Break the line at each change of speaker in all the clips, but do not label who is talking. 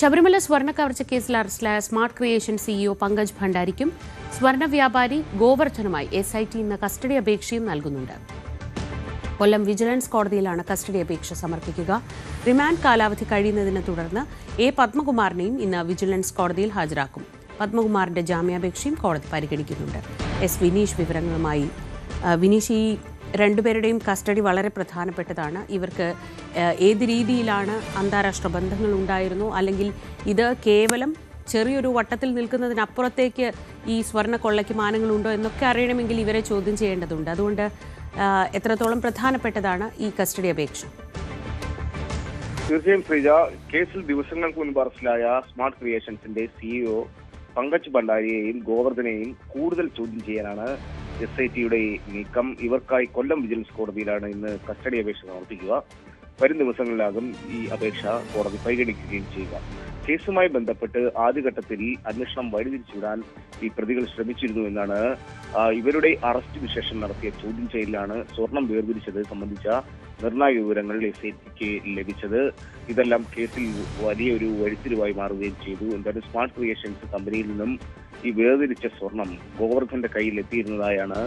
ശബരിമല സ്വർണ്ണ കവർച്ച കേസിൽ അറസ്റ്റിലായ സ്മാർട്ട് ക്രിയേഷൻ സിഇഒ പങ്കജ് ഭണ്ഡാരിക്കും സ്വർണ്ണ വ്യാപാരി ഗോവർദ്ധനുമായി SIT ഇന്ന് കസ്റ്റഡി അപേക്ഷയും നൽകുന്നുണ്ട്. കൊല്ലം വിജിലൻസ് കോടതിയിലാണ് കസ്റ്റഡി അപേക്ഷ സമർപ്പിക്കുക. റിമാൻഡ് കാലാവധി കഴിയുന്നതിനെ തുടർന്ന് പത്മകുമാറിനെയും ഇന്ന് വിജിലൻസ് കോടതിയിൽ ഹാജരാക്കും. പത്മകുമാറിന്റെ ജാമ്യാപേക്ഷയും കോടതി പരിഗണിക്കുന്നുണ്ട്. വിനീഷ് വിവരങ്ങളുമായി. വിനീഷ്, ഈ രണ്ടുപേരുടെയും കസ്റ്റഡി വളരെ പ്രധാനപ്പെട്ടതാണ്. ഇവർക്ക് ഏത് രീതിയിലാണ് അന്താരാഷ്ട്ര ബന്ധങ്ങൾ ഉണ്ടായിരുന്നു, അല്ലെങ്കിൽ ഇത് കേവലം ചെറിയൊരു വട്ടത്തിൽ നിൽക്കുന്നതിനപ്പുറത്തേക്ക് ഈ സ്വർണ്ണ കൊള്ളയ്ക്ക് മാനങ്ങളുണ്ടോ എന്നൊക്കെ അറിയണമെങ്കിൽ ഇവരെ ചോദ്യം ചെയ്യേണ്ടതുണ്ട്. അതുകൊണ്ട് എത്രത്തോളം പ്രധാനപ്പെട്ടതാണ് ഈ കസ്റ്റഡി അപേക്ഷ?
തീർച്ചയായും ശ്രീജ, കേസിൽ ദിവസങ്ങൾക്ക് മുൻപ് അറസ്റ്റിലായ സ്മാർട്ട് ക്രിയേഷൻസിന്റെ CEO പങ്കജ് ഭണ്ഡാരിയെയും ഗോവർദ്ധനെയും കൂടുതൽ ചോദ്യം ചെയ്യാനാണ് SITയുടെ നീക്കം. ഇവർക്കായി കൊല്ലം വിജിലൻസ് കോടതിയിലാണ് ഇന്ന് കസ്റ്റഡി അപേക്ഷ സമർപ്പിക്കുക. വരും ദിവസങ്ങളിലാകും ഈ അപേക്ഷ കോടതി പരിഗണിക്കുകയും ചെയ്യുക. കേസുമായി ബന്ധപ്പെട്ട് ആദ്യഘട്ടത്തിൽ അന്വേഷണം വഴിതിരിച്ചുവിടാൻ ഈ പ്രതികൾ ശ്രമിച്ചിരുന്നു എന്നാണ് ഇവരുടെ അറസ്റ്റിന് ശേഷം നടത്തിയ ചോദ്യം ചെയ്യലിലാണ് സ്വർണം വേർതിരിച്ചത് സംബന്ധിച്ച നിർണായക വിവരങ്ങൾ SITക്ക് ലഭിച്ചത്. ഇതെല്ലാം കേസിൽ വലിയൊരു വഴിത്തിരിവായി മാറുകയും ചെയ്തു. എന്തായാലും സ്മാർട്ട് ക്രിയേഷൻസ് കമ്പനിയിൽ നിന്നും ഈ വേർതിരിച്ച സ്വർണം ഗോവർദ്ധന്റെ കയ്യിൽ എത്തിയിരുന്നതായാണ്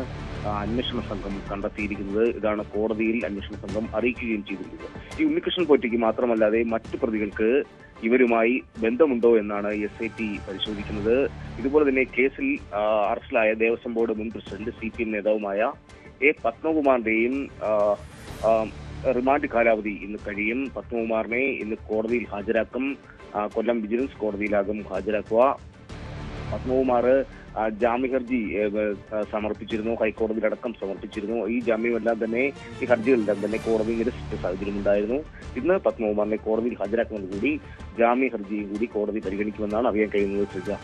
അന്വേഷണ സംഘം കണ്ടെത്തിയിരിക്കുന്നത്. ഇതാണ് കോടതിയിൽ അന്വേഷണ സംഘം അറിയിക്കുകയും ചെയ്തിരുന്നത്. ഈ ഉണ്ണികൃഷ്ണൻ പോറ്റിക്ക് മാത്രമല്ലാതെ മറ്റു പ്രതികൾക്ക് ഇവരുമായി ബന്ധമുണ്ടോ എന്നാണ് SIT പരിശോധിക്കുന്നത്. ഇതുപോലെ തന്നെ കേസിൽ അറസ്റ്റിലായ ദേവസ്വം ബോർഡ് മുൻ പ്രസിഡന്റ് CPM നേതാവുമായ പത്മകുമാറിന്റെയും റിമാൻഡ് കാലാവധി ഇന്ന് കഴിയും. പത്മകുമാറിനെ ഇന്ന് കോടതിയിൽ ഹാജരാക്കും. കൊല്ലം വിജിലൻസ് കോടതിയിലാകും ഹാജരാക്കുക. പത്മകുമാർ ജാമ്യ ഹർജി സമർപ്പിച്ചിരുന്നു, ഹൈക്കോടതിയിലടക്കം സമർപ്പിച്ചിരുന്നു. ഈ ജാമ്യമെല്ലാം തന്നെ, ഈ ഹർജികളെല്ലാം തന്നെ കോടതി നിരസിച്ച സാഹചര്യമുണ്ടായിരുന്നു. ഇന്ന് പത്മകുമാറിനെ കോടതിയിൽ ഹാജരാക്കുന്നതോടുകൂടി ജാമ്യ ഹർജിയും കൂടി കോടതി പരിഗണിക്കുമെന്നാണ് അറിയാൻ കഴിയുന്നത്.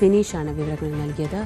വിനീഷാണ് വിവരങ്ങൾ നൽകിയത്.